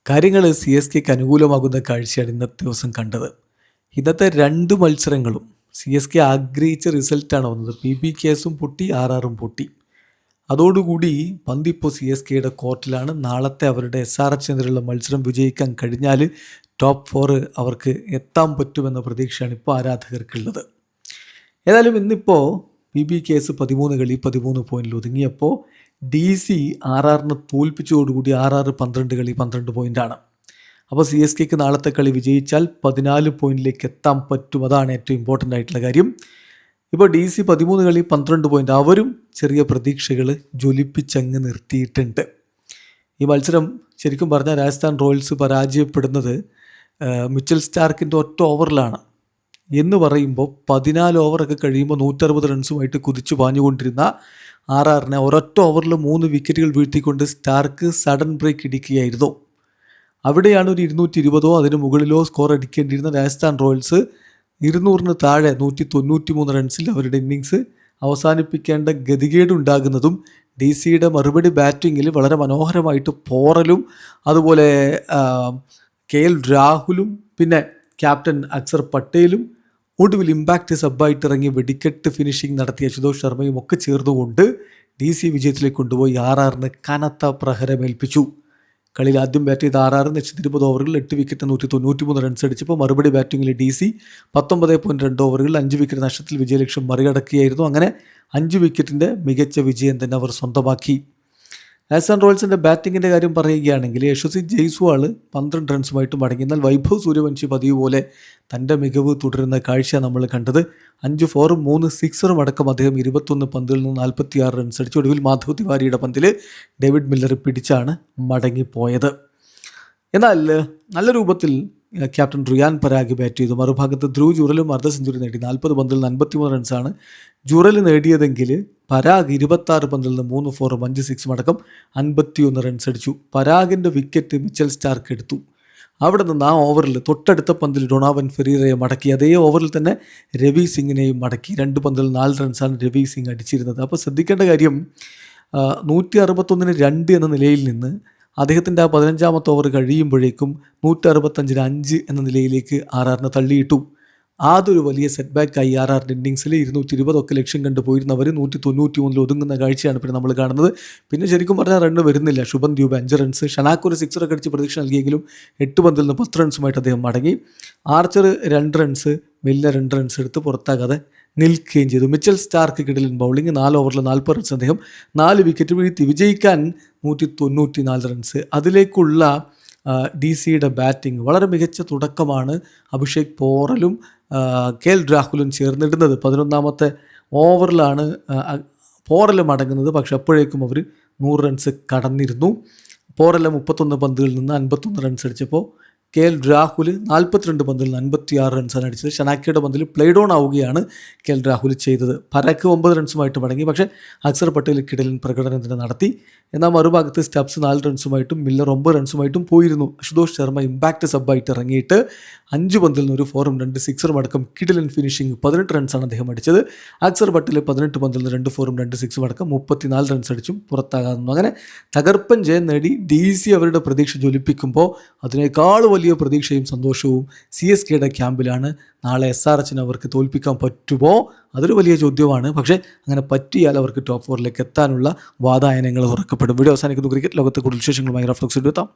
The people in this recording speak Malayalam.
കാര്യങ്ങൾ സി എസ് കെക്ക് അനുകൂലമാകുന്ന കാഴ്ചയാണ് ഇന്നത്തെ ദിവസം കണ്ടത്. ഇന്നത്തെ 2 മത്സരങ്ങളും സി എസ് കെ ആഗ്രഹിച്ച റിസൾട്ടാണ് വന്നത്. PBKസും പൊട്ടി, RRും പൊട്ടി. അതോടുകൂടി പന്തിപ്പോൾ സി എസ് കെയുടെ കോർട്ടിലാണ്. നാളത്തെ അവരുടെ SRH എതിരെയുള്ള മത്സരം വിജയിക്കാൻ കഴിഞ്ഞാൽ ടോപ്പ് 4 അവർക്ക് എത്താൻ പറ്റുമെന്ന പ്രതീക്ഷയാണ് ഇപ്പോൾ ആരാധകർക്കുള്ളത്. ഏതായാലും ഇന്നിപ്പോൾ PBKs 13 കളി 13 പോയിന്റിൽ ഒതുങ്ങിയപ്പോൾ DC RRനെ തോൽപ്പിച്ചതോടുകൂടി RR 12 കളി 12 പോയിൻ്റാണ്. അപ്പോൾ സി എസ് കെക്ക് നാളത്തെ കളി വിജയിച്ചാൽ 14 പോയിന്റിലേക്ക് എത്താൻ പറ്റും. അതാണ് ഏറ്റവും ഇമ്പോർട്ടൻ്റ് ആയിട്ടുള്ള കാര്യം. ഇപ്പോൾ DC 13 കളി 12 പോയിൻ്റ്, അവരും ചെറിയ പ്രതീക്ഷകൾ ജ്വലിപ്പിച്ചങ്ങ് നിർത്തിയിട്ടുണ്ട്. ഈ മത്സരം ശരിക്കും പറഞ്ഞാൽ രാജസ്ഥാൻ റോയൽസ് പരാജയപ്പെടുന്നത് മിച്ചൽ സ്റ്റാർക്കിൻ്റെ ഒറ്റ ഓവറിലാണ് എന്ന് പറയുമ്പോൾ 14 ഓവറൊക്കെ കഴിയുമ്പോൾ 160 റൺസുമായിട്ട് കുതിച്ചു പാഞ്ഞുകൊണ്ടിരുന്ന RRനെ ഒരൊറ്റ ഓവറിൽ 3 വിക്കറ്റുകൾ വീഴ്ത്തിക്കൊണ്ട് സ്റ്റാർക്ക് സഡൻ ബ്രേക്ക് ഇടിക്കുകയായിരുന്നു. അവിടെയാണ് ഒരു 220 അതിന് മുകളിലോ സ്കോർ അടിക്കേണ്ടിയിരുന്ന രാജസ്ഥാൻ റോയൽസ് 200 താഴെ 193 റൺസിൽ അവരുടെ ഇന്നിങ്സ് അവസാനിപ്പിക്കേണ്ട ഗതികേടുണ്ടാകുന്നതും DCയുടെ മറുപടി ബാറ്റിങ്ങിൽ വളരെ മനോഹരമായിട്ട് പോറലും അതുപോലെ KL രാഹുലും പിന്നെ ക്യാപ്റ്റൻ അക്സർ പട്ടേലും ഒടുവിൽ ഇമ്പാക്റ്റ് സബ്ബായിട്ട് ഇറങ്ങി വെടിക്കെട്ട് ഫിനിഷിംഗ് നടത്തിയ അശുതോഷ് ശർമ്മയും ഒക്കെ ചേർന്നുകൊണ്ട് DC വിജയത്തിലേക്ക് കൊണ്ടുപോയി RRന് കനത്ത പ്രഹരമേൽപ്പിച്ചു. കളിയിൽ ആദ്യം ബാറ്റ് ചെയ്ത RR 120 ഓവറുകളിൽ 8 വിക്കറ്റ് 193 റൺസ് അടിച്ചപ്പോൾ മറുപടി ബാറ്റിങ്ങിൽ DC 19.2 ഓവറുകളിൽ 5 വിക്കറ്റ് നഷ്ടത്തിൽ വിജയലക്ഷ്യം മറികടക്കുകയായിരുന്നു. അങ്ങനെ 5 വിക്കറ്റിൻ്റെ മികച്ച വിജയം തന്നെ അവർ സ്വന്തമാക്കി. രാജസ്ഥാൻ റോയൽസിൻ്റെ ബാറ്റിങ്ങിൻ്റെ കാര്യം പറയുകയാണെങ്കിൽ യശസ്വി ജയ്സ്വാൾ 12 റൺസുമായിട്ട് മടങ്ങി. എന്നാൽ വൈഭവ് സൂര്യവംശി പതിവ് പോലെ തൻ്റെ മികവ് തുടരുന്ന കാഴ്ച നമ്മൾ കണ്ടത്. 5 4ഉം 3 6ഉം അടക്കം അദ്ദേഹം 21 പന്തിൽ നിന്ന് 46 റൺസ് അടിച്ചു. ഒടുവിൽ മാധവ് തിവാരിയുടെ പന്തിൽ ഡേവിഡ് മില്ലർ പിടിച്ചാണ് മടങ്ങിപ്പോയത്. എന്നാൽ നല്ല രൂപത്തിൽ ക്യാപ്റ്റൻ റിയാൻ പരാഗ് ബാറ്റ് ചെയ്തു. മറുഭാഗത്ത് ധ്രുവ് ജുറലും അർദ്ധ സെഞ്ചുറി നേടി. 40 പന്തിൽ നിന്ന് 53 റൺസാണ് ജുറൽ നേടിയതെങ്കിൽ പരാഗ് 26 പന്തിൽ നിന്ന് 3 4ഉം 5 6ഉം അടക്കം 51 റൺസ് അടിച്ചു. പരാഗിൻ്റെ വിക്കറ്റ് മിച്ചൽ സ്റ്റാർക്ക് എടുത്തു. അവിടെ നിന്ന് ആ ഓവറിൽ തൊട്ടടുത്ത പന്തിൽ ഡൊണാവൻ ഫെറീറയെ മടക്കി. അതേ ഓവറിൽ തന്നെ രവി സിംഗിനെയും മടക്കി. 2 പന്തിൽ 4 റൺസാണ് രവി സിംഗ് അടിച്ചിരുന്നത്. അപ്പോൾ ശ്രദ്ധിക്കേണ്ട കാര്യം 161-ന് 2 എന്ന നിലയിൽ നിന്ന് അദ്ദേഹത്തിൻ്റെ ആ 15ാമത്തെ ഓവർ കഴിയുമ്പോഴേക്കും 165-ന് 5 എന്ന നിലയിലേക്ക് RRനെ തള്ളിയിട്ടു. അതൊരു വലിയ സെറ്റ് ബാക്കായി RRൻ്റെ ഇന്നിങ്സിൽ 220 ഒക്കെ ലക്ഷ്യം കണ്ടു പോയിരുന്നവർ 193 ഒതുങ്ങുന്ന കാഴ്ചയാണ് പിന്നെ നമ്മൾ കാണുന്നത്. പിന്നെ ശരിക്കും പറഞ്ഞാൽ റണ്ണ് വരുന്നില്ല. ശുഭൻ ദ്യൂബ് 5 റൺസ്, ഷനാക്ക് ഒരു 6 അടിച്ച് പ്രതീക്ഷ നൽകിയെങ്കിലും 8 പന്തിൽ നിന്ന് 10 റൺസുമായിട്ട് അദ്ദേഹം മടങ്ങി. ആർച്ചർ 2 റൺസ്, മില്ലർ 2 റൺസ് എടുത്ത് പുറത്താകാതെ നിൽക്കുകയും ചെയ്തു. മിച്ചൽ സ്റ്റാർക്ക് കിടലിൻ ബൗളിംഗ് 4 ഓവറിൽ 40 റൺസ്, അദ്ദേഹം 4 വിക്കറ്റ് വീഴ്ത്തി. വിജയിക്കാൻ 194 റൺസ്. അതിലേക്കുള്ള DCയുടെ ബാറ്റിംഗ് വളരെ മികച്ച തുടക്കമാണ് അഭിഷേക് പോറലും KL രാഹുലും ചേർന്നിടുന്നത്. 11ാമത്തെ ഓവറിലാണ് പോറൽ മടങ്ങുന്നത്. പക്ഷെ അപ്പോഴേക്കും അവർ 100 റൺസ് കടന്നിരുന്നു. പോറൽ 31 പന്തുകളിൽ നിന്ന് 51 റൺസ് അടിച്ചപ്പോൾ KL രാഹുൽ 42 പന്തിൽ നിന്ന് 56 റൺസാണ് അടിച്ചത്. ഷനാക്കിയുടെ പന്തിൽ പ്ലേ ഡൗൺ ആവുകയാണ് KL രാഹുൽ ചെയ്തത്. പരാഗ് 9 റൺസുമായിട്ട് മടങ്ങി. പക്ഷേ അക്സർ പട്ടേൽ കിടലിൻ പ്രകടനം തന്നെ നടത്തി. എന്നാൽ മറുഭാഗത്ത് സ്റ്റബ്സ് 4 റൺസുമായിട്ടും മില്ലർ 9 റൺസുമായിട്ടും പോയിരുന്നു. അശുതോഷ് ശർമ്മ ഇമ്പാക്റ്റ് സബ്ബായിട്ട് ഇറങ്ങിയിട്ട് 5 പന്തിൽ നിന്ന് 1 4ഉം 2 6ഉം അടക്കം കിടലിൻ ഫിനിഷിംഗ് 18 റൺസാണ് അദ്ദേഹം അടിച്ചത്. അക്സർ പട്ടേൽ 18 പന്തിൽ നിന്ന് 2 4ഉം 2 6ഉം അടക്കം 34 റൺസ് അടിച്ചും പുറത്താകാവുന്നു. അങ്ങനെ തകർപ്പൻ ജയം നേടി DC അവരുടെ പ്രതീക്ഷ ജ്വലിപ്പിക്കുമ്പോൾ അതിനേക്കാൾ വലിയ പ്രതീക്ഷയും സന്തോഷവും CSKയുടെ ക്യാമ്പിലാണ്. നാളെ SRHന് അവർക്ക് തോൽപ്പിക്കാൻ പറ്റുമോ? അതൊരു വലിയ ചോദ്യമാണ്. പക്ഷേ അങ്ങനെ പറ്റിയാൽ അവർക്ക് ടോപ്പ് 4ലേക്ക് എത്താനുള്ള വാതായനങ്ങൾ ഉറക്കപ്പെടും. വീഡിയോ അവസാനിക്കുന്നു. ക്രിക്കറ്റ് ലോകത്തെ കൂടുതൽ വിശേഷങ്ങളുമായി റഫ്ലക്സ് എടുത്താം.